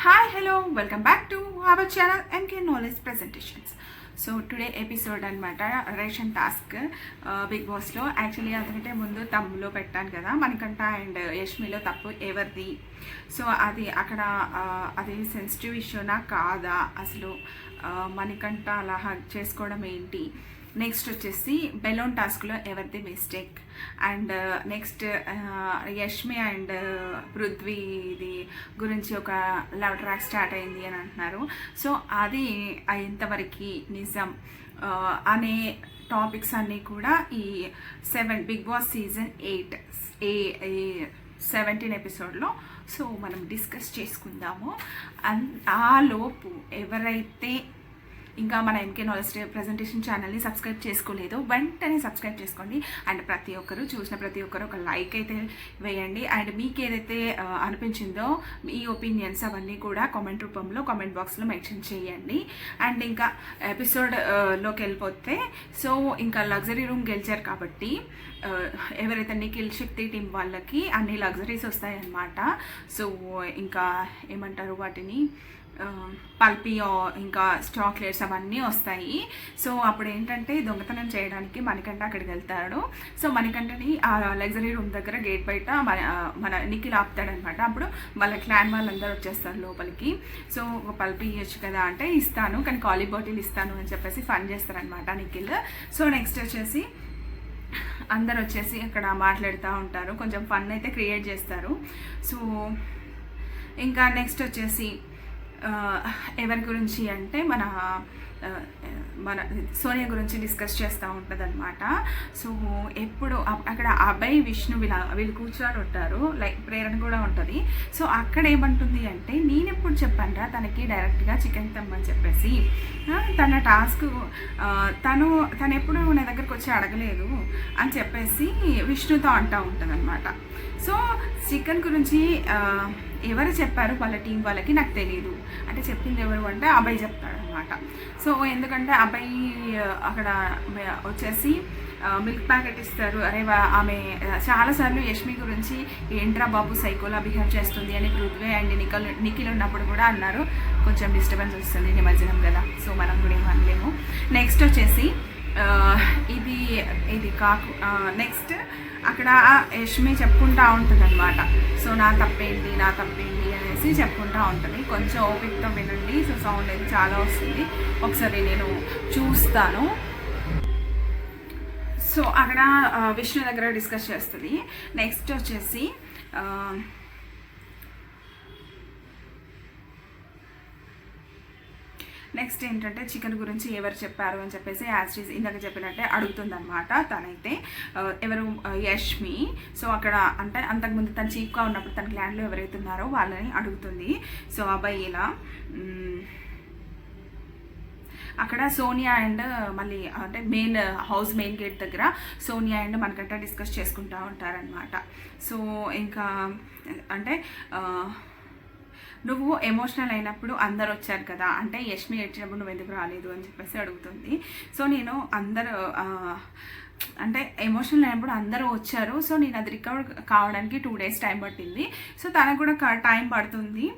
Hi, hello, welcome back to our channel MK Knowledge Presentations. So today episode అనమాట ration task big బాస్లో. Actually అందుకంటే ముందు తమ్ములో పెట్టాను కదా, మనకంట అండ్ యష్మిలో తప్పు ఎవరిది. సో అది అక్కడ అది సెన్సిటివ్ ఇష్యూనా కాదా, అసలు మనకంట అలా హగ్ చేసుకోవడం ఏంటి. నెక్స్ట్ వచ్చేసి బెలూన్ టాస్క్లో ఎవరిది mistake. And next Yashmi and పృథ్వీది గురించి ఒక లవ్ ట్రాక్ స్టార్ట్ అయింది అని అంటున్నారు. సో అది ఎంతవరకు నిజం అనే టాపిక్స్ అన్నీ కూడా ఈ బిగ్ బాస్ సీజన్ 8 17 ఎపిసోడ్లో సో మనం డిస్కస్ చేసుకుందాము. ఆ లోపు ఎవరైతే ఇంకా మన ఎంకే నాలెడ్జ్ ప్రెజెంటేషన్ ఛానల్ని సబ్స్క్రైబ్ చేసుకోలేదు వెంటనే సబ్స్క్రైబ్ చేసుకోండి. అండ్ ప్రతి ఒక్కరు చూసిన ప్రతి ఒక్కరు ఒక లైక్ అయితే వేయండి. అండ్ మీకు ఏదైతే అనిపించిందో మీ ఒపీనియన్స్ అవన్నీ కూడా కామెంట్ రూపంలో కామెంట్ బాక్స్లో మెన్షన్ చేయండి. అండ్ ఇంకా ఎపిసోడ్లోకి వెళ్ళిపోతే సో ఇంకా లగ్జరీ రూమ్ గెలిచారు కాబట్టి ఎవరైతే నిఖిల్ శక్తి టీం వాళ్ళకి అన్ని లగ్జరీస్ వస్తాయన్నమాట. సో ఇంకా ఏమంటారు వాటిని పల్పియో ఇంకా చాక్లెట్స్ అవన్నీ వస్తాయి. సో అప్పుడు ఏంటంటే దొంగతనం చేయడానికి మణికంఠ అక్కడికి వెళ్తాడు. సో మణికంఠని ఆ లగ్జరీ రూమ్ దగ్గర గేట్ బయట మన నిఖిల్ ఆపుతాడనమాట. అప్పుడు వాళ్ళ క్లాన్ వాళ్ళందరూ వచ్చేస్తారు లోపలికి. సో ఒక పల్పి ఇవ్వచ్చు కదా అంటే ఇస్తాను, కానీ ఖాళీ బాటిల్ ఇస్తాను అని చెప్పేసి ఫన్ చేస్తారనమాట నిఖిల్. సో నెక్స్ట్ వచ్చేసి అందరు వచ్చేసి అక్కడ మాట్లాడుతూ ఉంటారు, కొంచెం ఫన్ అయితే క్రియేట్ చేస్తారు. సో ఇంకా నెక్స్ట్ వచ్చేసి ఎవరి గురించి అంటే మన సోనియా గురించి డిస్కస్ చేస్తూ ఉంటుంది అనమాట. సో ఎప్పుడు అక్కడ అభయ్ విష్ణు వీళ్ళు కూర్చొని ఉంటారు, లైక్ ప్రేరణ కూడా ఉంటుంది. సో అక్కడ ఏమంటుంది అంటే నేను ఎప్పుడు చెప్పానురా తనకి డైరెక్ట్గా చికెన్ తెమ్మని చెప్పేసి, తన టాస్క్ తను ఎప్పుడు నా దగ్గరకు వచ్చి అడగలేదు అని చెప్పేసి విష్ణుతో అంటూ ఉంటుంది అనమాట. సో చికెన్ గురించి ఎవరు చెప్పారు వాళ్ళ టీం వాళ్ళకి నాకు తెలియదు అంటే చెప్పింది ఎవరు అంటే అభయ్ చెప్తాడు అనమాట. సో ఎందుకంటే అభయ్ అక్కడ వచ్చేసి మిల్క్ ప్యాకెట్ ఇస్తారు. అరే ఆమె చాలాసార్లు యష్మి గురించి ఏంట్రా బాబు సైకోలా బిహేవ్ చేస్తుంది అని పృథ్వీ అండ్ నిఖిల్ ఉన్నప్పుడు కూడా అన్నారు. కొంచెం డిస్టర్బెన్స్ వస్తుంది నిమజ్జనం కదా, సో మనం కూడా ఏమనలేము. నెక్స్ట్ వచ్చేసి ఇది కాకు నెక్స్ట్ అక్కడ యష్మి చెప్పుకుంటూ ఉంటుంది అనమాట. సో నా తప్పేంటి అనేసి చెప్పుకుంటూ ఉంటుంది. కొంచెం ఓపికతో వినండి. సో సౌండ్ అయితే చాలా వస్తుంది, ఒకసారి నేను చూస్తాను. సో అక్కడ విష్ణు దగ్గర డిస్కస్ చేస్తుంది. నెక్స్ట్ వచ్చేసి నెక్స్ట్ ఏంటంటే చికెన్ గురించి ఎవరు చెప్పారు అని చెప్పేసి యాస్టీస్ ఇందాక చెప్పినట్టే అడుగుతుందన్నమాట. తనైతే ఎవరు యష్మి. సో అక్కడ అంటే అంతకుముందు తను చీఫ్గా ఉన్నప్పుడు తన క్లాన్లో ఎవరైతే ఉన్నారో వాళ్ళని అడుగుతుంది. సో అబ్బాయి ఇలా అక్కడ సోనియా అండ్ మళ్ళీ అంటే మెయిన్ గేట్ దగ్గర సోనియా అండ్ మనకంటే డిస్కస్ చేసుకుంటూ ఉంటారనమాట. సో ఇంకా అంటే నువ్వు ఎమోషనల్ అయినప్పుడు అందరు వచ్చారు కదా, అంటే యష్మి ఏడ్చినప్పుడు నువ్వు ఎందుకు రాలేదు అని చెప్పేసి అడుగుతుంది. సో నేను అందరూ అంటే ఎమోషనల్ అయినప్పుడు అందరూ వచ్చారు. సో నేను అది రికవర్ కావడానికి 2 days టైం పట్టింది. సో తనకు కూడా టైం పడుతుంది.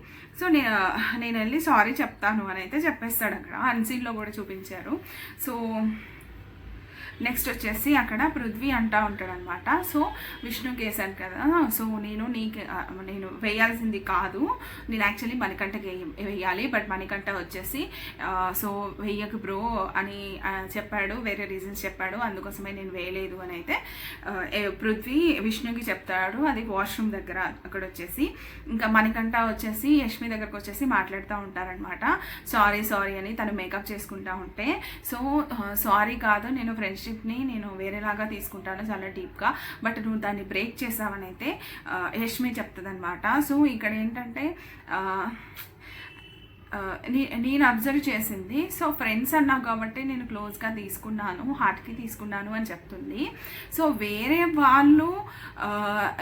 సో నేను వెళ్ళి సారీ చెప్తాను అని అయితే చెప్పేస్తాడు. అక్కడ అన్సీన్లో కూడా చూపించారు. సో నెక్స్ట్ వచ్చేసి అక్కడ పృథ్వీ అంటూ ఉంటాడు అనమాట. సో విష్ణుకి వేసాను కదా, సో నేను వేయాల్సింది కాదు, నేను యాక్చువల్లీ మణికంఠకి వేయాలి, బట్ మణికంఠ వచ్చేసి సో వెయ్యకు బ్రో అని చెప్పాడు, వేరే రీజన్స్ చెప్పాడు, అందుకోసమే నేను వేయలేదు అని అయితే పృథ్వీ విష్ణుకి చెప్తాడు. అది వాష్రూమ్ దగ్గర. అక్కడ వచ్చేసి ఇంకా మణికంఠ వచ్చేసి యష్మి దగ్గరకు వచ్చేసి మాట్లాడుతూ ఉంటారనమాట. సారీ అని తను మేకప్ చేసుకుంటా ఉంటే, సో సారీ కాదు, నేను ఫ్రెండ్షిప్ని నేను వేరేలాగా తీసుకుంటాను చాలా డీప్గా, బట్ నువ్వు దాన్ని బ్రేక్ చేసావని అయితే యష్మి చెప్తుంది అనమాట. సో ఇక్కడ ఏంటంటే నేను అబ్జర్వ్ చేసింది. సో ఫ్రెండ్స్ అన్నావు కాబట్టి నేను క్లోజ్గా తీసుకున్నాను, హార్ట్కి తీసుకున్నాను అని చెప్తుంది. సో వేరే వాళ్ళు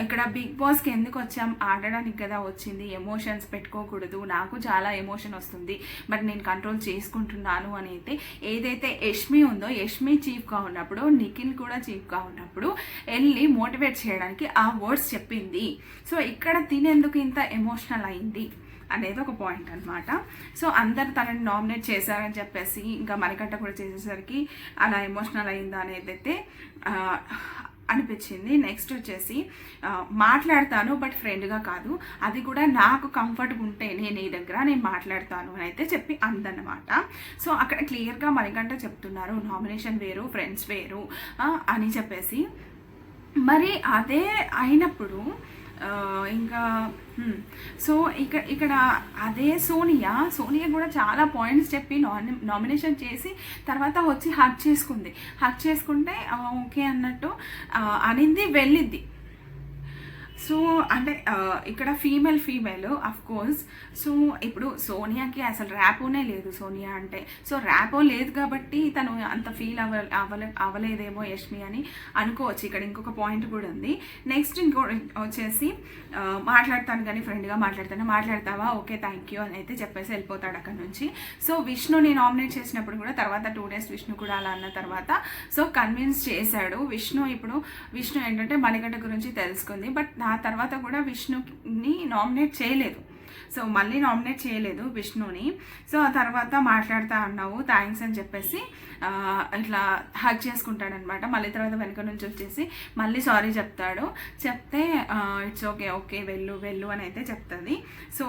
ఇక్కడ బిగ్ బాస్కి ఎందుకు వచ్చాం, ఆడడానికి కదా వచ్చింది, ఎమోషన్స్ పెట్టుకోకూడదు, నాకు చాలా ఎమోషన్ వస్తుంది బట్ నేను కంట్రోల్ చేసుకుంటున్నాను అని అయితే ఏదైతే యష్మి ఉందో, యష్మి చీఫ్గా ఉన్నప్పుడు నిఖిల్ కూడా చీఫ్గా ఉన్నప్పుడు వెళ్ళి మోటివేట్ చేయడానికి ఆ వర్డ్స్ చెప్పింది. సో ఇక్కడ తినేందుకు ఇంత ఎమోషనల్ అయింది అనేది ఒక పాయింట్ అనమాట. సో అందరు తనని నామినేట్ చేశారని చెప్పేసి ఇంకా మణికంఠ కూడా చేసేసరికి అలా ఎమోషనల్ అయిందా అనేది అయితే అనిపించింది. నెక్స్ట్ వచ్చేసి మాట్లాడతాను బట్ ఫ్రెండ్గా కాదు, అది కూడా నాకు కంఫర్ట్గా ఉంటే నేను ఈ దగ్గర నేను మాట్లాడతాను అని అయితే చెప్పి అందనమాట. సో అక్కడ క్లియర్గా మణికంఠ చెప్తున్నారు నామినేషన్ వేరు ఫ్రెండ్స్ వేరు అని చెప్పేసి. మరి అదే అయినప్పుడు ఇంకా సో ఇక్కడ అదే సోనియా కూడా చాలా పాయింట్స్ చెప్పి నామినేషన్ చేసి తర్వాత వచ్చి హక్ చేసుకుంటే ఓకే అన్నట్టు అనింది, వెళ్ళిద్ది. సో అంటే ఇక్కడ ఫీమేల్ అఫ్ కోర్స్. సో ఇప్పుడు సోనియాకి అసలు ర్యాపోనే లేదు, సోనియా అంటే. సో ర్యాపో లేదు కాబట్టి తను అంత ఫీల్ అవ్వలేదేమో యష్మి అని అనుకోవచ్చు. ఇక్కడ ఇంకొక పాయింట్ కూడా ఉంది. నెక్స్ట్ వచ్చేసి మాట్లాడతాను కానీ ఫ్రెండ్గా మాట్లాడతావా, ఓకే థ్యాంక్ యూ అని అయితే చెప్పేసి వెళ్ళిపోతాడు అక్కడ నుంచి. సో విష్ణుని నామినేట్ చేసినప్పుడు కూడా తర్వాత 2 days విష్ణు కూడా అలా అన్న తర్వాత సో కన్విన్స్ చేశాడు విష్ణు. ఇప్పుడు విష్ణు ఏంటంటే మణికంఠ గురించి తెలుసుకుంది, బట్ ఆ తర్వాత కూడా విష్ణుని నామినేట్ చేయలేదు. సో మళ్ళీ నామినేట్ చేయలేదు విష్ణుని. సో ఆ తర్వాత మాట్లాడుతూ అన్నావు థ్యాంక్స్ అని చెప్పేసి ఇట్లా హగ్ చేసుకుంటాడనమాట. మళ్ళీ తర్వాత వెనక నుంచి వచ్చేసి మళ్ళీ సారీ చెప్తాడు. చెప్తే ఇట్స్ ఓకే వెళ్ళు అని అయితే చెప్తుంది. సో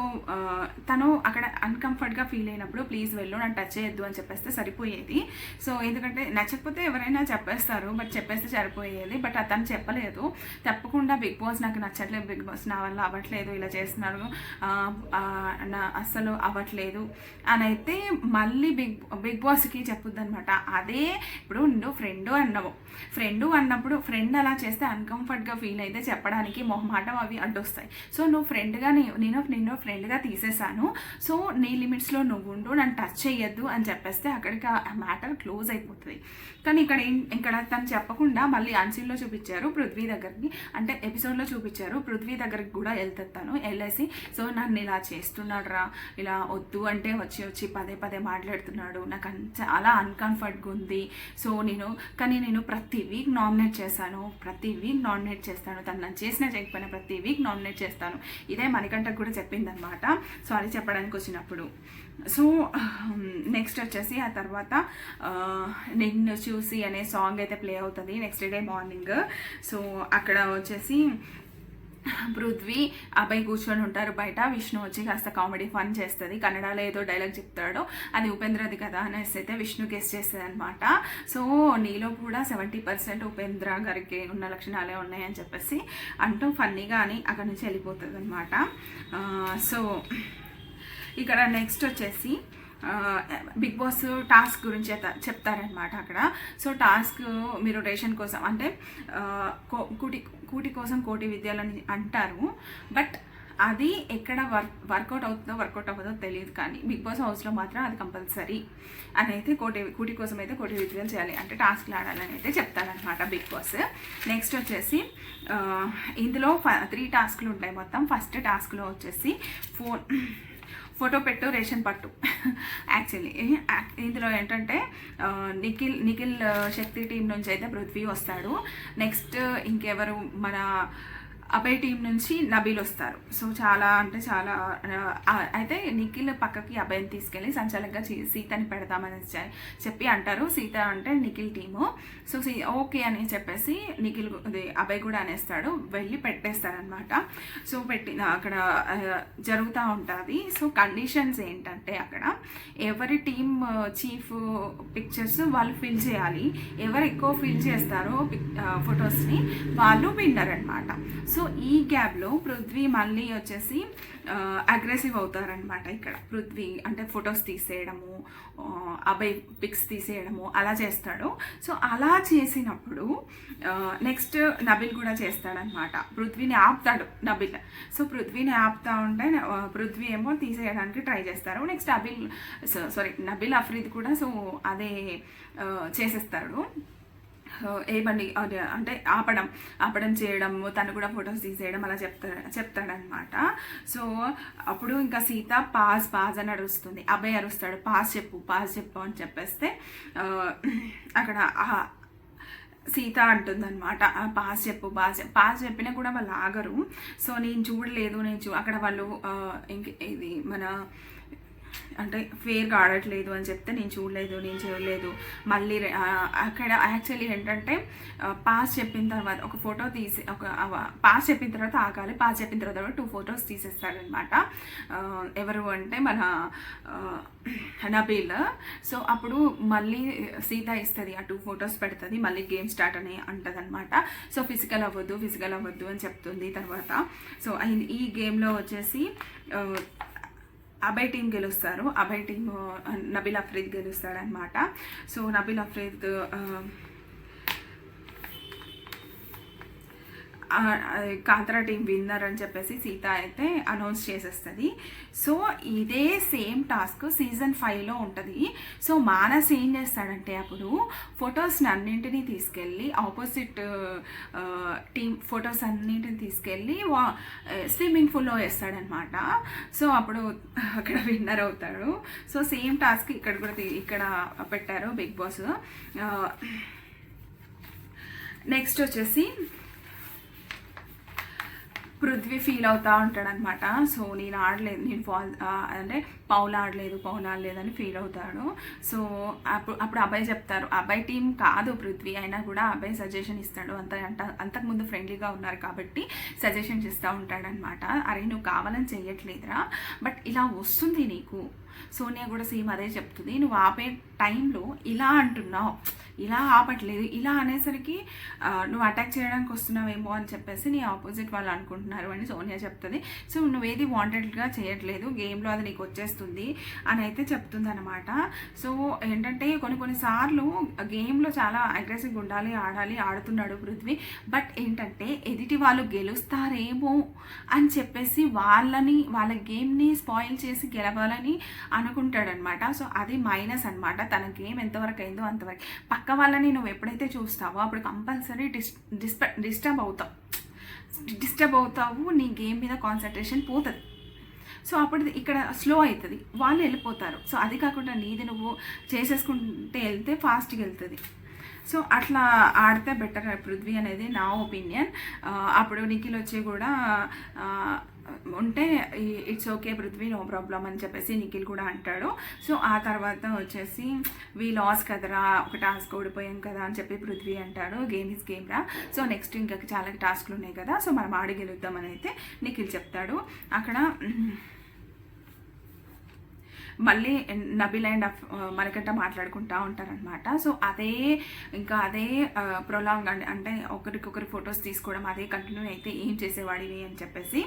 తను అక్కడ అన్కంఫర్ట్గా ఫీల్ అయినప్పుడు ప్లీజ్ వెళ్ళు, నన్ను టచ్ చేయొద్దు అని చెప్పేస్తే సరిపోయేది. సో ఎందుకంటే నచ్చకపోతే ఎవరైనా చెప్పేస్తారు, బట్ చెప్పేస్తే సరిపోయేది. బట్ అతను చెప్పలేదు. తప్పకుండా బిగ్ బాస్ నాకు నచ్చట్లేదు, బిగ్ బాస్ నా వల్ల అవ్వట్లేదు, ఇలా చేస్తున్నారు, అస్సలు అవ్వట్లేదు అని అయితే మళ్ళీ బిగ్ బాస్కి చెప్పుద్ది అనమాట. అదే ఇప్పుడు నువ్వు ఫ్రెండ్ అన్నప్పుడు ఫ్రెండ్ అలా చేస్తే అన్కంఫర్ట్గా ఫీల్ అయితే చెప్పడానికి మొహమాటం అవి అడ్డొస్తాయి. సో నువ్వు ఫ్రెండ్గా నేను ఫ్రెండ్గా తీసేసాను, సో నీ లిమిట్స్లో నువ్వు ఉండు, నన్ను టచ్ చేయొద్దు అని చెప్పేస్తే అక్కడికి ఆ మ్యాటర్ క్లోజ్ అయిపోతుంది. కానీ ఇక్కడ తను చెప్పకుండా మళ్ళీ అన్సీన్లో చూపించారు పృథ్వీ దగ్గరికి, అంటే ఎపిసోడ్లో చూపించారు పృథ్వీ దగ్గరికి కూడా వెళ్తాను వెళ్ళేసి సో నన్ను ఇలా చేస్తున్నాడు రా, ఇలా వద్దు అంటే వచ్చి పదే మాట్లాడుతున్నాడు, నాకు చాలా అన్కంఫర్ట్గా ఉంది. సో నేను ప్రతి వీక్ నామినేట్ చేస్తాను, తను నన్ను చేసినా చేయకపోయినా ప్రతి వీక్ నామినేట్ చేస్తాను. ఇదే మణికంఠకు కూడా చెప్పిందనమాట సారీ చెప్పడానికి వచ్చినప్పుడు. సో నెక్స్ట్ వచ్చేసి ఆ తర్వాత నిన్ను చూసి అనే సాంగ్ అయితే ప్లే అవుతుంది నెక్స్ట్ డే మార్నింగ్. సో అక్కడ వచ్చేసి పృథ్వీ అబ్బాయి కూర్చొని ఉంటారు బయట. విష్ణు వచ్చి కాస్త కామెడీ ఫన్ చేస్తుంది, కన్నడలో ఏదో డైలాగ్ చెప్తాడు, అది ఉపేంద్రది కదా అనేసి అయితే విష్ణు గెస్ చేస్తుంది అనమాట. సో నీలో కూడా 70% ఉపేంద్ర గారికి ఉన్న లక్షణాలే ఉన్నాయని చెప్పేసి అంటూ ఫన్నీగా అని అక్కడ నుంచి వెళ్ళిపోతుంది అనమాట. సో ఇక్కడ నెక్స్ట్ వచ్చేసి బిగ్ బాస్ టాస్క్ గురించి చెప్తారనమాట అక్కడ. సో టాస్క్ మీరు రేషన్ కోసం అంటే కూటి కోసం కోటి విద్యలని అంటారు, బట్ అది ఎక్కడ వర్కౌట్ అవ్వదో తెలియదు, కానీ బిగ్ బాస్ హౌస్లో మాత్రం అది కంపల్సరీ అని అయితే కూటి కోసం అయితే కోటి విద్యలు చేయాలి, అంటే టాస్క్లు ఆడాలని అయితే చెప్తారనమాట బిగ్ బాస్. నెక్స్ట్ వచ్చేసి ఇందులో 3 టాస్క్లు ఉంటాయి మొత్తం. ఫస్ట్ టాస్క్లో వచ్చేసి ఫోటో పెట్టు రేషన్ పట్టు. యాక్చువల్లీ ఇందులో ఏంటంటే నిఖిల్ శక్తి టీం నుంచి అయితే పృథ్వీ వస్తాడు. నెక్స్ట్ ఇంకెవరు మన అబ్బాయి టీం నుంచి నబీల్ వస్తారు. సో చాలా అయితే నిఖిల్ పక్కకి అబ్బాయిని తీసుకెళ్ళి సంచాలకంగా సీతని పెడతామని చెప్పి అంటారు. సీత అంటే నిఖిల్ టీము. సో ఓకే అని చెప్పేసి నిఖిల్ అబ్బాయి కూడా అనేస్తాడు, వెళ్ళి పెట్టేస్తారనమాట. సో అక్కడ జరుగుతూ ఉంటుంది. సో కండిషన్స్ ఏంటంటే అక్కడ ఎవరి టీమ్ చీఫ్ పిక్చర్స్ వాళ్ళు ఫిల్ చేయాలి, ఎవరు ఎక్కువ ఫిల్ చేస్తారో ఫొటోస్ని వాళ్ళు విన్నర్ అనమాట. సో సో ఈ గ్యాప్లో పృథ్వీ మళ్ళీ వచ్చేసి అగ్రెసివ్ అవుతారనమాట. ఇక్కడ పృథ్వీ అంటే ఫొటోస్ తీసేయడము, అబ్బాయి పిక్స్ తీసేయడము అలా చేస్తాడు. సో అలా చేసినప్పుడు నెక్స్ట్ నబిల్ కూడా చేస్తాడనమాట. పృథ్వీని ఆపుతాడు నబిల్. సో పృథ్వీని ఆపుతా ఉంటే పృథ్వీ ఏమో తీసేయడానికి ట్రై చేస్తారు. నెక్స్ట్ నబిల్ అఫ్రీద్ కూడా సో అదే చేసేస్తాడు. ఏమండి అంటే ఆపడం చేయడం, తను కూడా ఫొటోస్ తీసేయడం అలా చెప్తాడనమాట. సో అప్పుడు ఇంకా సీత పాజ్ అని అరుస్తుంది. అబ్బాయి అరుస్తాడు, పాజ్ చెప్పు అని చెప్పేస్తే అక్కడ సీత అంటుందన్నమాట, పాస్ చెప్పినా కూడా వాళ్ళు ఆగరు. సో నేను చూడలేదు, అక్కడ వాళ్ళు ఇది మన అంటే ఫేర్గా ఆడట్లేదు అని చెప్తే నేను చూడలేదు మళ్ళీ అక్కడ యాక్చువల్లీ ఏంటంటే పాస్ చెప్పిన తర్వాత ఒక ఫోటో తీసి పాస్ చెప్పిన తర్వాత ఆగాలి. పాస్ చెప్పిన తర్వాత 2 ఫొటోస్ తీసేస్తాడనమాట. ఎవరు అంటే మన నబీల్. సో అప్పుడు మళ్ళీ సీత ఇస్తుంది, ఆ 2 ఫొటోస్ పెడుతుంది, మళ్ళీ గేమ్ స్టార్ట్ అని అంటది అనమాట. సో ఫిజికల్ అవ్వద్దు అని చెప్తుంది తర్వాత. సో ఈ గేమ్లో వచ్చేసి అభయ్ టీం గెలుస్తారు. అభయ్ టీం నబీల్ అఫ్రీద్ గెలుస్తాడనమాట. So Nabeel Afreed Kantara team winner అని చెప్పేసి సీత అయితే అనౌన్స్ చేసేస్తుంది. సో ఇదే సేమ్ టాస్క్ సీజన్ 5లో ఉంటుంది. సో మానస్ ఏం చేస్తాడంటే అప్పుడు ఫొటోస్ని అన్నింటినీ తీసుకెళ్ళి ఆపోజిట్ టీం ఫొటోస్ అన్నింటిని తీసుకెళ్ళి స్విమ్మింగ్ పూల్లో వేస్తాడనమాట. సో అప్పుడు అక్కడ విన్నర్ అవుతాడు. సో సేమ్ టాస్క్ ఇక్కడ పెట్టారు బిగ్ బాస్. నెక్స్ట్ వచ్చేసి పృథ్వీ ఫీల్ అవుతూ ఉంటాడనమాట. సో నేను ఆడలేదు, అంటే పౌల్ ఆడలేదు అని ఫీల్ అవుతాడు. సో అప్పుడు అబ్బాయి చెప్తారు, అబ్బాయి టీం కాదు పృథ్వీ అయినా కూడా అబ్బాయి సజెషన్ ఇస్తాడు. అంతకుముందు ఫ్రెండ్లీగా ఉన్నారు కాబట్టి సజెషన్స్ ఇస్తూ ఉంటాడనమాట. అరే నువ్వు కావాలని చెయ్యట్లేదురా, బట్ ఇలా వస్తుంది నీకు. సోనియా కూడా సేమ్ అదే చెప్తుంది, నువ్వు ఆపే టైంలో ఇలా అంటున్నావు, ఇలా ఆపట్లేదు, ఇలా అనేసరికి నువ్వు అటాక్ చేయడానికి వస్తున్నావేమో అని చెప్పేసి నీ ఆపోజిట్ వాళ్ళు అనుకుంటున్నారు అని సోనియా చెప్తుంది. సో నువ్వేది వాంటెడ్గా చేయట్లేదు, గేమ్లో అది నీకు వచ్చేస్తుంది అని అయితే చెప్తుంది అనమాట. సో ఏంటంటే కొన్నిసార్లు గేమ్లో చాలా అగ్రెసివ్గా ఉండాలి, ఆడుతున్నాడు పృథ్వీ. బట్ ఏంటంటే ఎదుటి వాళ్ళు గెలుస్తారేమో అని చెప్పేసి వాళ్ళ గేమ్ని స్పాయిల్ చేసి గెలవాలని అనుకుంటాడనమాట. సో అది మైనస్ అనమాట. తన గేమ్ ఎంతవరకు అయిందో అంతవరకు. పక్క వాళ్ళని నువ్వు ఎప్పుడైతే చూస్తావో అప్పుడు కంపల్సరీ డిస్టర్బ్ అవుతావు, నీ గేమ్ మీద కాన్సన్ట్రేషన్ పోతుంది. సో అప్పుడు ఇక్కడ స్లో అవుతుంది, వాళ్ళు వెళ్ళిపోతారు. సో అది కాకుండా నీది నువ్వు చేసేసుకుంటే వెళ్తే ఫాస్ట్గా వెళ్తుంది. సో అట్లా ఆడితే బెటర్ పృథ్వీ అనేది నా ఒపీనియన్. అప్పుడు నిఖిల్ వచ్చి కూడా ఉంటే it's okay Prithvi, no problem అని చెప్పేసి నిఖిల్ కూడా అంటాడు. సో ఆ తర్వాత వచ్చేసి వీ లాస్ కదరా, ఒక టాస్క్ ఓడిపోయాం కదా అని చెప్పి పృథ్వీ అంటాడు. గేమ్ ఈజ్ గేమ్ రా, సో నెక్స్ట్ ఇంకా చాలా టాస్క్లు ఉన్నాయి కదా, సో మనం ఆడి గెలుద్దామని అయితే నిఖిల్ చెప్తాడు. అక్కడ మళ్ళీ నబీల్ అండ్ మనకంట మాట్లాడుకుంటూ ఉంటారనమాట. సో అదే ప్రొలాంగ్ అంటే ఒకరికొకరు ఫొటోస్ తీసుకోవడం అదే కంటిన్యూ అయితే ఏం చేసేవాడివి అని చెప్పేసి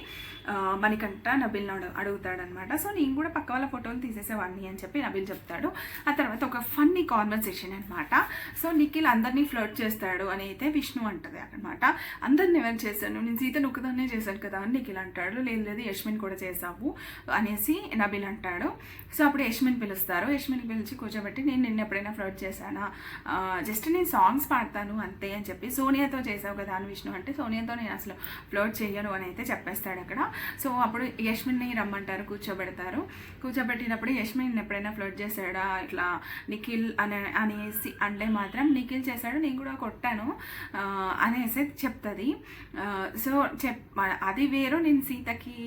మనకంట నబీల్ని అడుగుతాడనమాట. సో నేను కూడా పక్క వాళ్ళ ఫోటోలు తీసేసేవాడిని అని చెప్పి నబీల్ చెప్తాడు. ఆ తర్వాత ఒక ఫన్నీ కాన్వర్సేషన్ అనమాట. సో నిఖిల్ అందరినీ ఫ్లర్ట్ చేస్తాడు అని అయితే విష్ణు అంటది అనమాట. అందరిని ఎవరు చేశాను, నేను సీతను ఒకదాన్నే చేశాను కదా అని నిఖిల్ అంటాడు. లేదు యశ్మిన్ కూడా చేసావు అనేసి నబీల్ అంటాడు. సో అప్పుడు యశ్మిన్ పిలుస్తారు. యశ్మిన్ పిలిచి కూర్చోబెట్టి నేను నిన్న ఎప్పుడైనా ఫ్లర్ట్ చేశానా, జస్ట్ నేను సాంగ్స్ పాడతాను అంతే అని చెప్పి. సోనియాతో చేసావు కదా అని విష్ణు అంటే సోనియాతో నేను అసలు ఫ్లర్ట్ చేయను అని అయితే చెప్పేస్తాడు అక్కడ. సో అప్పుడు యశ్మిన్ని రమ్మంటారు, కూర్చోబెట్టినప్పుడు యశ్మిన్ ఎప్పుడైనా ఫ్లర్ట్ చేశాడా ఇట్లా నిఖిల్ అనేసి అంటే మాత్రం నిఖిల్ చేశాడు, నేను కూడా కొట్టాను అనేసి చెప్తుంది. సో అది వేరు, నేను సీతకి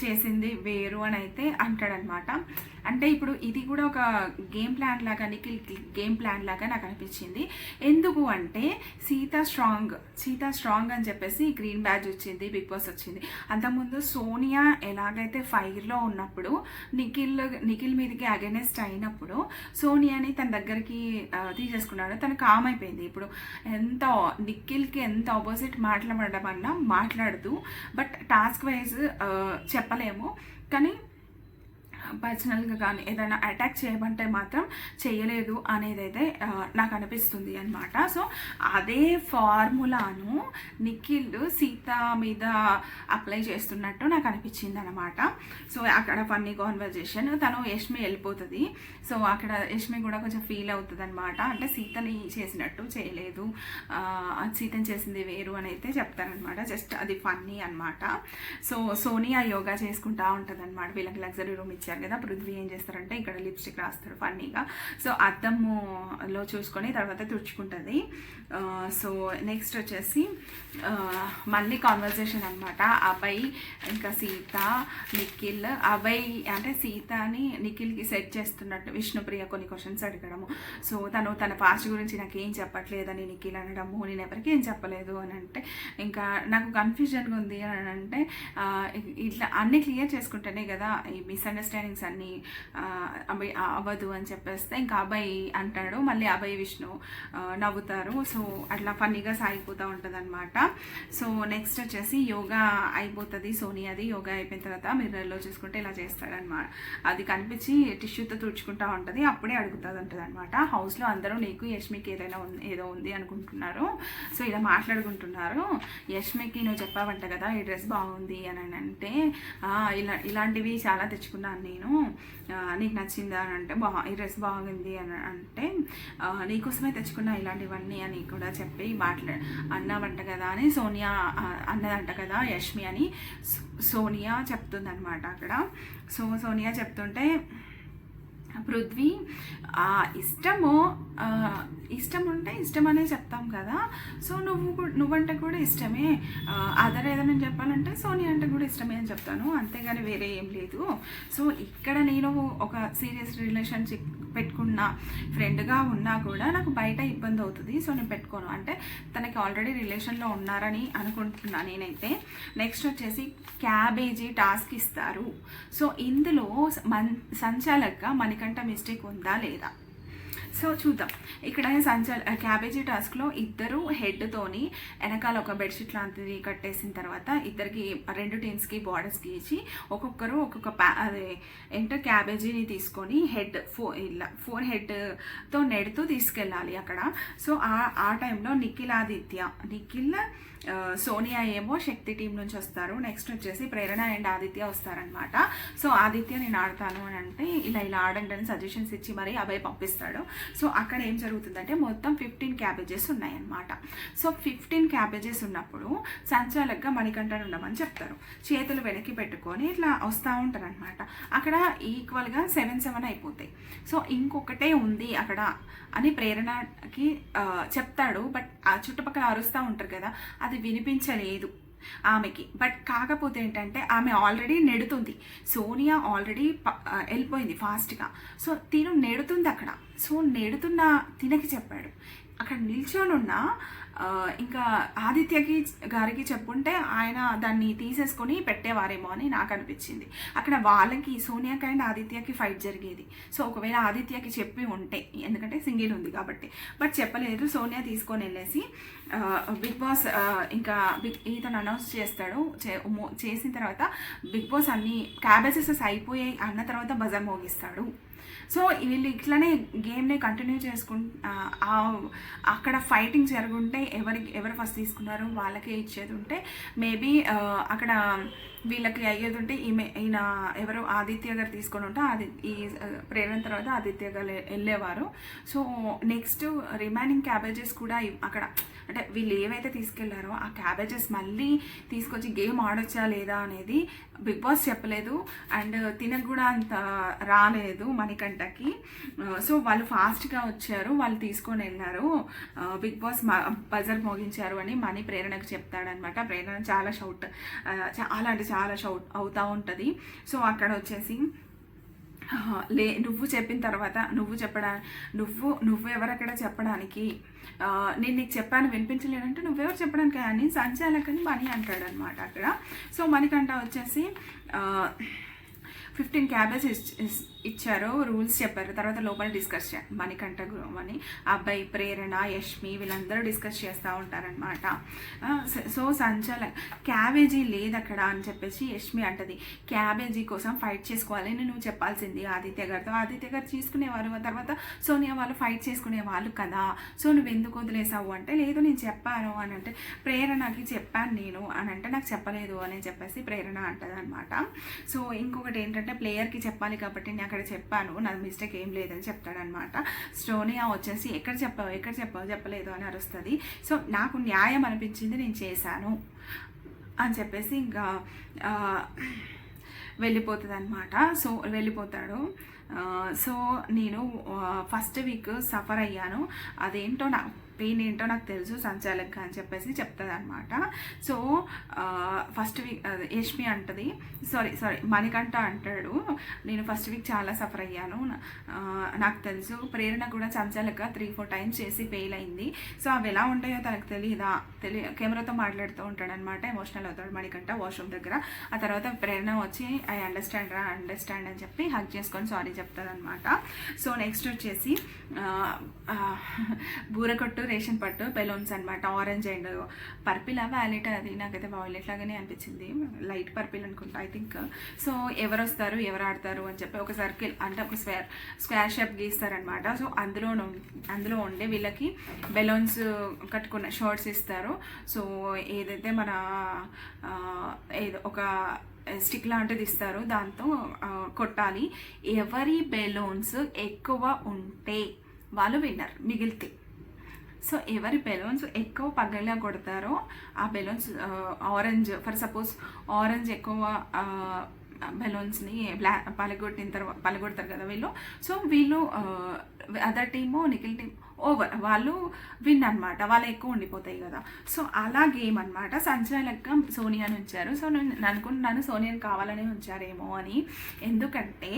చేసింది వేరు అని అయితే అంటాడనమాట. అంటే ఇప్పుడు ఇది కూడా ఒక గేమ్ ప్లాన్ లాగా, నిఖిల్ గేమ్ ప్లాన్ లాగా నాకు అనిపించింది. ఎందుకు అంటే సీత స్ట్రాంగ్ అని చెప్పేసి గ్రీన్ బ్యాడ్జ్ వచ్చింది, బిగ్ బాస్ వచ్చింది. అంతకుముందు సోనియా ఎలాగైతే ఫైర్లో ఉన్నప్పుడు నిఖిల్ మీదకి అగెనెస్ట్ అయినప్పుడు సోనియాని తన దగ్గరికి తీసేసుకున్నాడు, తను కామ్ అయిపోయింది. ఇప్పుడు నిఖిల్కి ఎంత ఆపోజిట్ మాట్లాడమన్నా మాట్లాడుతూ, బట్ టాస్క్ వైజ్ చెప్పలేము, కానీ పర్సనల్గా కానీ ఏదైనా అటాక్ చేయమంటే మాత్రం చేయలేదు అనేది అయితే నాకు అనిపిస్తుంది అనమాట. సో అదే ఫార్ములాను నిఖిల్ సీత మీద అప్లై చేస్తున్నట్టు నాకు అనిపించింది అనమాట. సో అక్కడ ఫన్నీ కాన్వర్జేషన్, తను యష్మి వెళ్ళిపోతుంది. సో అక్కడ యష్మి కూడా కొంచెం ఫీల్ అవుతుంది అనమాట. అంటే సీతని చేసినట్టు చేయలేదు, సీతని చేసింది వేరు అని అయితే చెప్తారనమాట. జస్ట్ అది ఫన్నీ అనమాట. సో సోనియా యోగా చేసుకుంటా ఉంటుంది అనమాట. వీళ్ళకి లగ్జరీ రూమ్ ఇచ్చారు కదా. పృథ్వీ ఏం చేస్తారంటే ఇక్కడ లిప్స్టిక్ రాస్తారు ఫన్నీగా. సో అద్దంలో చూసుకొని తర్వాత తుడుచుకుంటుంది. సో నెక్స్ట్ వచ్చేసి మళ్ళీ కాన్వర్జేషన్ అనమాట. అభయ్ ఇంకా సీత, నిఖిల్. అభయ్ అంటే సీతని నిఖిల్కి సెట్ చేస్తున్నట్టు విష్ణుప్రియ కొన్ని క్వశ్చన్స్ అడగడము. సో తన పాస్ట్ గురించి నాకు ఏం చెప్పట్లేదని నిఖిల్ అనడము, నేను ఎవరికి ఏం చెప్పలేదు అని అంటే ఇంకా నాకు కన్ఫ్యూజన్గా ఉంది అని అంటే ఇట్లా అన్నీ క్లియర్ చేసుకుంటేనే కదా ఈ మిస్అండర్స్టాండింగ్స్ అన్నీ అవ్వదు అని చెప్పేస్తే ఇంకా అభయ్ అంటాడు. మళ్ళీ అభయ్ విష్ణు నవ్వుతారు. సో అట్లా ఫన్నీగా సాగిపోతూ ఉంటుంది అనమాట. సో నెక్స్ట్ వచ్చేసి యోగా అయిపోతుంది సోనియాది. యోగా అయిపోయిన తర్వాత మిర్రర్లో చూసుకుంటే ఇలా చేస్తాడనమాట. అది కనిపించి టిష్యూతో తుడుచుకుంటూ ఉంటుంది. అప్పుడే అడుగుతుంది ఉంటుంది అనమాట. హౌస్లో అందరూ నీకు యష్మికి ఏదో ఉంది అనుకుంటున్నారు. సో ఇలా మాట్లాడుకుంటున్నారు. యష్మికి నువ్వు చెప్పావంట కదా ఈ డ్రెస్ బాగుంది అని అంటే ఇలాంటివి చాలా తెచ్చుకున్నాను నేను, నీకు నచ్చిందా అని అంటే ఈ డ్రెస్ బాగుంది అని అంటే నీకోసమే తెచ్చుకున్నా ఇలాంటివన్నీ అని కూడా చెప్పి అన్నావంట కదా అని సోనియా అన్నదంట కదా యష్మి అని సోనియా చెప్తుంది అనమాట అక్కడ. సో సోనియా చెప్తుంటే పృథ్వీ ఇష్టం ఉంటే ఇష్టమనే చెప్తాం కదా. సో నువ్వంటే కూడా ఇష్టమే, అదర్ ఏదైనా చెప్పాలంటే సోనియా అంటే కూడా ఇష్టమే అని చెప్తాను, అంతేగాని వేరే ఏం లేదు. సో ఇక్కడ నేను ఒక సీరియస్ రిలేషన్షిప్ పెట్టుకున్న ఫ్రెండ్గా ఉన్నా కూడా నాకు బయట ఇబ్బంది అవుతుంది. సో నేను పెట్టుకోను, అంటే తనకి ఆల్రెడీ రిలేషన్లో ఉన్నారని అనుకుంటున్నా నేనైతే. నెక్స్ట్ వచ్చేసి క్యాబేజీ టాస్క్ ఇస్తారు. సో ఇందులో సంచాలక్గా మనకంట మిస్టేక్ ఉందా లేదా సో చూద్దాం. ఇక్కడ క్యాబేజీ టాస్క్లో ఇద్దరు హెడ్తోని వెనకాల ఒక బెడ్షీట్ లాంటిది కట్టేసిన తర్వాత ఇద్దరికి 2 టీమ్స్కి బార్డర్స్కి ఇచ్చి ఒక్కొక్కరు ఒక్కొక్క క్యాబేజీని తీసుకొని ఫోర్ హెడ్తో నెడుతూ తీసుకెళ్ళాలి అక్కడ. సో ఆ టైంలో నిఖిల్ సోనియా ఏమో శక్తి టీం నుంచి వస్తారు. నెక్స్ట్ వచ్చేసి ప్రేరణ అండ్ ఆదిత్య వస్తారనమాట. సో ఆదిత్య నేను ఆడతాను అని అంటే ఇలా ఆడండి అని సజెషన్స్ ఇచ్చి మరి అభయ్ పంపిస్తాడు. సో అక్కడ ఏం జరుగుతుందంటే మొత్తం 15 క్యాబేజెస్ ఉన్నాయన్నమాట. సో 15 క్యాబేజెస్ ఉన్నప్పుడు సంచాలకుగా మణికంఠన్ ఉండమని చెప్తారు. చేతులు వెనక్కి పెట్టుకొని ఇట్లా వస్తూ ఉంటారు అనమాట. అక్కడ ఈక్వల్గా 7 అయిపోతాయి. సో ఇంకొకటే ఉంది అక్కడ అని ప్రేరణకి చెప్తాడు. బట్ ఆ చుట్టుపక్కల అరుస్తూ ఉంటారు కదా, అది వినిపించలేదు ఆమెకి. బట్ కాకపోతే ఏంటంటే ఆమె ఆల్రెడీ నెడుతుంది, సోనియా ఆల్రెడీ వెళ్ళిపోయింది ఫాస్ట్గా. సో తిను నెడుతుంది అక్కడ. సో నెడుతున్న తినకి చెప్పాడు. అక్కడ నిల్చొని ఉన్న ఇంకా ఆదిత్యకి గారికి చెప్పుంటే ఆయన దాన్ని తీసేసుకొని పెట్టేవారేమో అని నాకు అనిపించింది. అక్కడ వాళ్ళకి సోనియాకి అండ్ ఆదిత్యకి ఫైట్ జరిగేది. సో ఒకవేళ ఆదిత్యకి చెప్పి ఉంటే, ఎందుకంటే సింగిల్ ఉంది కాబట్టి, బట్ చెప్పలేదు. సోనియా తీసుకొని వెళ్ళేసి బిగ్ బాస్ ఇంకా ఇతను అనౌన్స్ చేస్తాడు. చేసిన తర్వాత బిగ్ బాస్ అన్ని క్యాబేజెస్ అయిపోయాయి అన్న తర్వాత బజర్ మోగిస్తాడు. సో వీళ్ళు ఇట్లనే గేమ్ని కంటిన్యూ అక్కడ ఫైటింగ్ జరుగుంటే ఎవరు ఫస్ట్ తీసుకున్నారో వాళ్ళకే ఇచ్చేది ఉంటే మేబీ అక్కడ వీళ్ళకి అయ్యేది ఉంటే ఈయన ఎవరు ఆదిత్య గారు తీసుకొని ఉంటే ఈ ప్రేరణ తర్వాత ఆదిత్య గారు వెళ్ళేవారు. సో నెక్స్ట్ రిమైనింగ్ క్యాబేజెస్ కూడా అక్కడ అంటే వీళ్ళు ఏవైతే తీసుకెళ్లారో ఆ క్యాబేజెస్ మళ్ళీ తీసుకొచ్చి గేమ్ ఆడొచ్చా లేదా అనేది బిగ్ బాస్ చెప్పలేదు. అండ్ తినకు కూడా అంత రాలేదు మణికంఠకి. సో వాళ్ళు ఫాస్ట్గా వచ్చారు, వాళ్ళు తీసుకొని వెళ్ళారు. బిగ్ బాస్ బజర్ మోగించారు అని మణి ప్రేరణకు చెప్తాడనమాట. ప్రేరణ చాలా షౌట్ అవుతూ ఉంటుంది. సో అక్కడ వచ్చేసి నువ్వు చెప్పిన తర్వాత నువ్వు ఎవరక్కడ చెప్పడానికి, నేను నీకు చెప్పాను వినిపించలేదంటే నువ్వెవరు చెప్పడానికి అని సంచాలకని మనీ అంటాడు అనమాట అక్కడ. సో మణికంఠ వచ్చేసి 15 క్యాబేజ్ ఇచ్చారు, రూల్స్ చెప్పారు. తర్వాత లోపల డిస్కస్ మణికంఠ అని అబ్బాయి, ప్రేరణ, యష్మి వీళ్ళందరూ డిస్కస్ చేస్తూ ఉంటారనమాట. సో క్యాబేజీ లేదు అక్కడ అని చెప్పేసి యష్మి అంటది. క్యాబేజీ కోసం ఫైట్ చేసుకోవాలి నువ్వు చెప్పాల్సింది ఆదిత్య గారితో. ఆదిత్య గారు తీసుకునేవారు, తర్వాత సోనియా వాళ్ళు ఫైట్ చేసుకునేవాళ్ళు కదా, సో నువ్వు ఎందుకు వదిలేసావు అంటే లేదు నేను చెప్పాను అని అంటే, ప్రేరణకి చెప్పాను నేను అని అంటే నాకు చెప్పలేదు అని చెప్పేసి ప్రేరణ అంటది అనమాట. సో ఇంకొకటి ఏంటంటే ప్లేయర్కి చెప్పాలి కాబట్టి నేను అక్కడ చెప్పాను, నా మిస్టేక్ ఏం లేదని చెప్తాడనమాట. సోనియా వచ్చేసి ఎక్కడ చెప్పావు చెప్పలేదు అని అరుస్తుంది. సో నాకు న్యాయం అనిపించింది నేను చేశాను అని చెప్పేసి ఇంకా వెళ్ళిపోతుంది అనమాట. సో వెళ్ళిపోతాడు. సో నేను ఫస్ట్ వీక్ సఫర్ అయ్యాను, అదేంటో పెయిన్ ఏంటో నాకు తెలుసు సంచాలక అని చెప్పేసి చెప్తుంది అనమాట. సో ఫస్ట్ వీక్ యష్మి అంటది, సారీ మణికంఠ అంటాడు, నేను ఫస్ట్ వీక్ చాలా సఫర్ అయ్యాను, నాకు తెలుసు. ప్రేరణ కూడా సంచాలక 3-4 టైమ్స్ చేసి ఫెయిల్ అయింది. సో అవి ఎలా ఉంటాయో తనకు కెమెరాతో మాట్లాడుతూ ఉంటాడు అనమాట. ఎమోషనల్ అవుతాడు మణికంఠ వాష్రూమ్ దగ్గర. ఆ తర్వాత ప్రేరణ వచ్చి ఐ అండర్స్టాండ్ అని చెప్పి హగ్ చేసుకొని సారీ చెప్తుంది అనమాట. సో నెక్స్ట్ వచ్చేసి బూరకొట్టు రేషన్ పట్టు బెలూన్స్ అనమాట, ఆరెంజ్ అండ్ పర్పిల్ వ్యాలెట్, అది నాకైతే వాయిలెట్ లాగానే అనిపించింది, లైట్ పర్పిల్ అనుకుంటా ఐ థింక్. సో ఎవరు వస్తారు ఎవరు ఆడతారు అని చెప్పి ఒక సర్కిల్ అంటే ఒక స్క్వేర్ షేప్ గీస్తారనమాట. సో అందులో ఉండే వీళ్ళకి బెలూన్స్ కట్టుకున్న షార్ట్స్ ఇస్తారు. సో ఏదైతే మన ఏదో ఒక స్టిక్ లాంటిది ఇస్తారు, దాంతో కొట్టాలి. ఎవరి బెలూన్స్ ఎక్కువ ఉంటే వాళ్ళు విన్నర్, మిగిలితే. సో ఎవరి బెలూన్స్ ఎక్కువ పగలగా కొడతారో ఆ balloons orange, for suppose orange ఎక్కువ బెలూన్స్ని పలగొడతారు కదా వీళ్ళు. సో వీళ్ళు other team Nikhil team over, వాళ్ళు విన్ అనమాట, వాళ్ళు ఎక్కువ ఉండిపోతాయి కదా. సో అలా గేమ్ అనమాట. సంచాలక సోనియాని ఉంచారు. సో నేను అనుకుంటున్నాను సోనియాని కావాలని ఉంచారేమో అని, ఎందుకంటే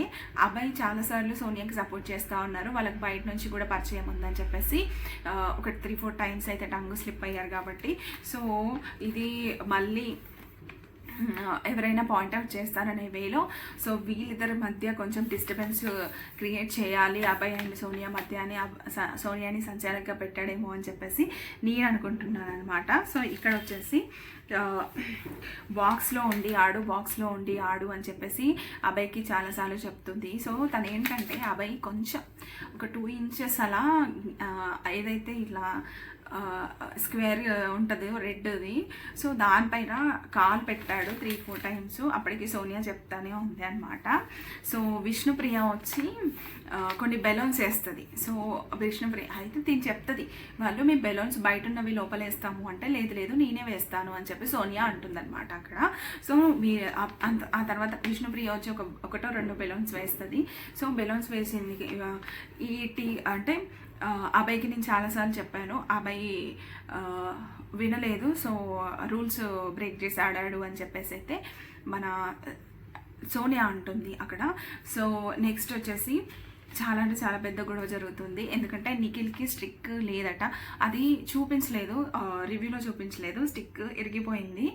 అబ్బాయి చాలాసార్లు సోనియాకి సపోర్ట్ చేస్తూ ఉన్నారు, వాళ్ళకి బయట నుంచి కూడా పరిచయం ఉందని చెప్పేసి ఒక 3-4 టైమ్స్ అయితే టంగు స్లిప్ అయ్యారు కాబట్టి. సో ఇది మళ్ళీ ఎవరైనా పాయింట్అవుట్ చేస్తారనే వేలో సో వీళ్ళిద్దరి మధ్య కొంచెం డిస్టర్బెన్స్ క్రియేట్ చేయాలి అబ్బాయి అండ్ సోనియా మధ్య అని సోనియాని సంచాలకంగా పెట్టాడేమో అని చెప్పేసి నేను అనుకుంటున్నాను అనమాట. సో ఇక్కడ వచ్చేసి బాక్స్లో ఉండి ఆడు అని చెప్పేసి అబ్బాయికి చాలాసార్లు చెప్తుంది. సో తను ఏంటంటే అబ్బాయి కొంచెం ఒక 2 ఇంచెస్ అలా ఏదైతే ఇలా స్క్వేర్ ఉంటుంది రెడ్ది, సో దానిపైన కాల్ పెట్టాడు 3-4 టైమ్స్. అప్పటికి సోనియా చెప్తానే ఉంది అనమాట. సో విష్ణుప్రియ వచ్చి కొన్ని బెలూన్స్ వేస్తుంది. సో విష్ణుప్రియ అయితే దీన్ని చెప్తుంది, వాళ్ళు మీ బెలూన్స్ బయట ఉన్నవి లోపల వేస్తాము అంటే లేదు నేనే వేస్తాను అని చెప్పి సోనియా అంటుందన్నమాట అక్కడ. సో ఆ తర్వాత విష్ణుప్రియ వచ్చి 1-2 బెలూన్స్ వేస్తుంది. సో బెలూన్స్ వేసింది అంటే అబ్బాయికి నేను చాలాసార్లు చెప్పాను, అబ్బాయి వినలేదు. సో రూల్స్ బ్రేక్ చేసి ఆడాడు అని చెప్పేసి అయితే మన సోనియా అంటుంది అక్కడ. సో నెక్స్ట్ వచ్చేసి చాలా అంటే చాలా పెద్ద గొడవ జరుగుతుంది. ఎందుకంటే నిఖిల్కి స్టిక్ లేదట, అది చూపించలేదు, రివ్యూలో చూపించలేదు, స్టిక్ ఇరిగిపోయింది.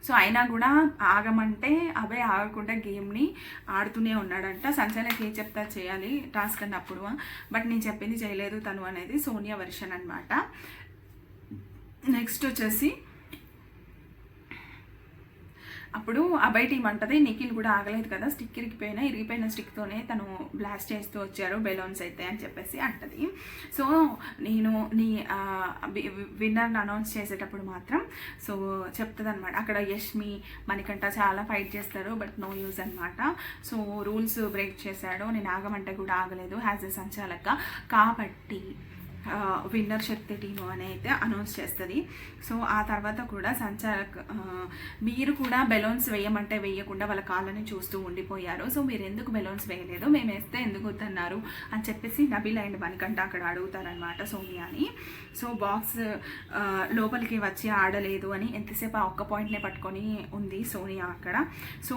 సో అయినా కూడా ఆగమంటే అబ్బాయి ఆగకుండా గేమ్ని ఆడుతూనే ఉన్నాడంట. సంచాలకి ఏం చెప్తా చేయాలి టాస్క్ అన్నప్పుడు, బట్ నేను చెప్పింది చేయలేదు తను అనేది సోనియా వెర్షన్ అనమాట. నెక్స్ట్ వచ్చేసి అప్పుడు అబ్బాయి టీం అంటది నిఖిల్ కూడా ఆగలేదు కదా, స్టిక్ ఇరిగిపోయిన స్టిక్తోనే తను బ్లాస్ట్ చేస్తూ వచ్చారు బెలూన్స్ అయితే అని చెప్పేసి అంటది. సో నేను నీ విన్నర్ని అనౌన్స్ చేసేటప్పుడు మాత్రం సో చెప్తుంది అనమాట. అక్కడ యష్మి మణికంఠ చాలా ఫైట్ చేస్తారు, బట్ నో యూజ్ అనమాట. సో రూల్స్ బ్రేక్ చేశాడు, నేను ఆగమంటే కూడా ఆగలేదు యాజ్ ఎ సంచాలక కాబట్టి విన్నర్ శక్తి టీము అని అయితే అనౌన్స్ చేస్తుంది. సో ఆ తర్వాత కూడా సంచాలక్ మీరు కూడా బెలూన్స్ వేయమంటే వేయకుండా వాళ్ళ కాళ్ళని చూస్తూ ఉండిపోయారు. సో మీరు ఎందుకు బెలూన్స్ వేయలేదు, మేము వేస్తే ఎందుకు వద్దన్నారు అని చెప్పేసి నబీల్ అండ్ మణికంఠ అక్కడ అడుగుతారనమాట సోనియాని. సో బాక్స్ లోపలికి వచ్చి ఆడలేదు అని ఎంతసేపు ఆ ఒక్క పాయింట్నే పట్టుకొని ఉంది సోనియా అక్కడ. సో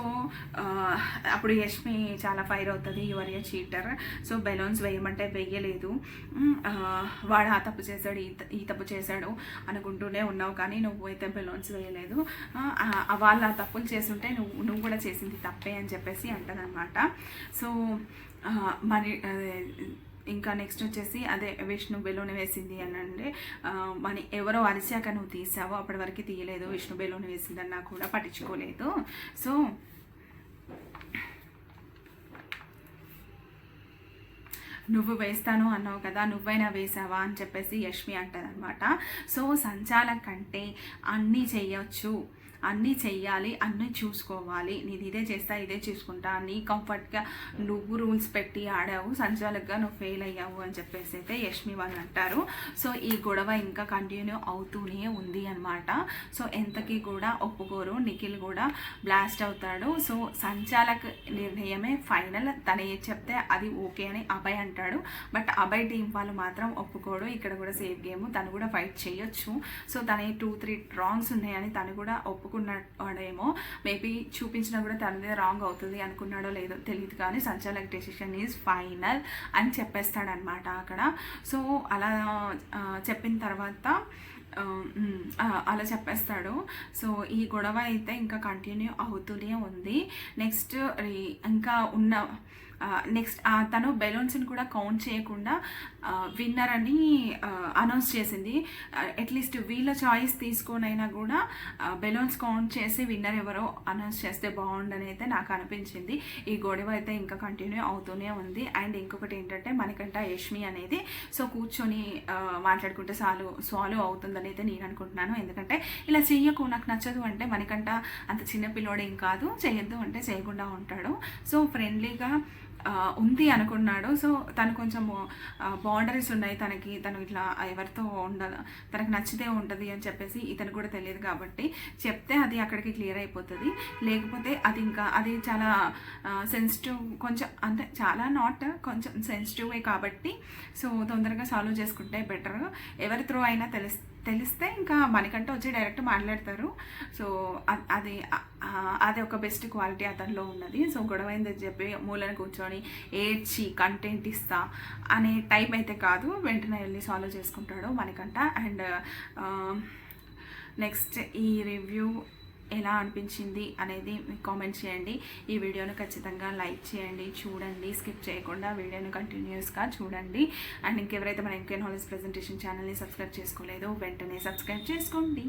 అప్పుడు యష్మి చాలా ఫైర్ అవుతుంది, you're a cheater, so balloons వేయమంటే వేయలేదు, వాడు ఆ తప్పు చేశాడు ఈ తప్పు చేశాడు అనుకుంటూనే ఉన్నావు, కానీ నువ్వు అయితే బెలూన్స్ వేయలేదు, వాళ్ళు ఆ తప్పులు చేస్తుంటే నువ్వు కూడా చేసింది తప్పే అని చెప్పేసి అంటదనమాట. సో మరి ఇంకా నెక్స్ట్ వచ్చేసి అదే విష్ణు బెలూన్ వేసింది అని అంటే మన ఎవరో అరిచాక నువ్వు తీసావు, అప్పటి వరకు తీయలేదు, విష్ణు బెలూన్ వేసిందని నాకు కూడా పట్టించుకోలేదు. సో నువ్వు వేస్తాను అన్నావు కదా, నువ్వైనా వేసావా అని చెప్పేసి యష్మి అంటదనమాట. సో సంచాలక్ అంటే అన్నీ చెయ్యొచ్చు, అన్నీ చెయ్యాలి, అన్నీ చూసుకోవాలి, నేను ఇదే చేస్తా ఇదే చూసుకుంటా, నీ కంఫర్ట్గా నువ్వు రూల్స్ పెట్టి ఆడావు, సంచాలకుగా నువ్వు ఫెయిల్ అయ్యావు అని చెప్పేసి అయితే యష్మి వాళ్ళు అంటారు. సో ఈ గొడవ ఇంకా కంటిన్యూ అవుతూనే ఉంది అనమాట. సో ఎంతకీ కూడా ఒప్పుకోరు, నిఖిల్ కూడా బ్లాస్ట్ అవుతాడు. సో సంచాలక్ నిర్ణయమే ఫైనల్, తను ఏది చెప్తే అది ఓకే అని అభయ్ అంటాడు. బట్ అభయ్ టీం వాళ్ళు మాత్రం ఒప్పుకోడు, ఇక్కడ కూడా సేఫ్ గేమ్, తను కూడా ఫైట్ చేయొచ్చు. సో తన 2-3 రాంగ్స్ ఉన్నాయని తను కూడా ఒప్పుకున్నాడేమో, మేబీ చూపించినా కూడా తనదే రాంగ్ అవుతుంది అనుకున్నాడో లేదో తెలియదు, కానీ సంచాలక్ డెసిషన్ ఈజ్ ఫైనల్ అని చెప్పేస్తాడనమాట అక్కడ. సో అలా చెప్పిన తర్వాత అలా చెప్పేస్తాడు. సో ఈ గొడవ అయితే ఇంకా కంటిన్యూ అవుతూనే ఉంది. నెక్స్ట్ ఇంకా నెక్స్ట్ తను బెలూన్స్ని కూడా కౌంట్ చేయకుండా విన్నర్ అని అనౌన్స్ చేసింది. అట్లీస్ట్ వీళ్ళ చాయిస్ తీసుకొనైనా కూడా బెలూన్స్ కౌంట్ చేసి విన్నర్ ఎవరో అనౌన్స్ చేస్తే బాగుండని అయితే నాకు అనిపించింది. ఈ గొడవ అయితే ఇంకా కంటిన్యూ అవుతూనే ఉంది. అండ్ ఇంకొకటి ఏంటంటే మనకంట యష్మి అనేది సో కూర్చొని మాట్లాడుకుంటే సాల్వ్ అవుతుందని అయితే నేను అనుకుంటున్నాను. ఎందుకంటే ఇలా చెయ్యకు, నాకు నచ్చదు అంటే మనకంట అంత చిన్న పిల్లోడేం కాదు, చేయొద్దు అంటే చేయకుండా ఉంటాడు. సో ఫ్రెండ్లీగా ఉంది అనుకున్నాడు. సో తను కొంచెం బౌండరీస్ ఉన్నాయి తనకి, తను ఇట్లా ఎవరితో ఉండదు, తనకు నచ్చితే ఉంటుంది అని చెప్పేసి ఇతను కూడా తెలియదు కాబట్టి చెప్తే అది అక్కడికి క్లియర్ అయిపోతుంది. లేకపోతే అది చాలా సెన్సిటివ్, కొంచెం అంటే చాలా నాట్ కొంచెం సెన్సిటివే కాబట్టి సో తొందరగా సాల్వ్ చేసుకుంటే బెటర్. ఎవరి త్రూ అయినా తెలిస్తే ఇంకా మనకంటే వచ్చి డైరెక్ట్ మాట్లాడతారు. సో అది ఒక బెస్ట్ క్వాలిటీ అతనిలో ఉన్నది. సో గొడవైందని చెప్పి మూలను కూర్చొని ఏడ్చి కంటెంట్ ఇస్తా అనే టైప్ అయితే కాదు, వెంటనే వెళ్ళి సాల్వ్ చేసుకుంటాడు మనకంట. అండ్ నెక్స్ట్ ఈ రివ్యూ ఎలా అనిపించింది అనేది కామెంట్ చేయండి. ఈ వీడియోను ఖచ్చితంగా లైక్ చేయండి, చూడండి, స్కిప్ చేయకుండా వీడియోను కంటిన్యూస్గా చూడండి. అండ్ ఇంకెవరైతే మన ఎంకే నాలెడ్జ్ ప్రెజెంటేషన్ ఛానల్ని సబ్స్క్రైబ్ చేసుకోలేదో వెంటనే సబ్స్క్రైబ్ చేసుకోండి.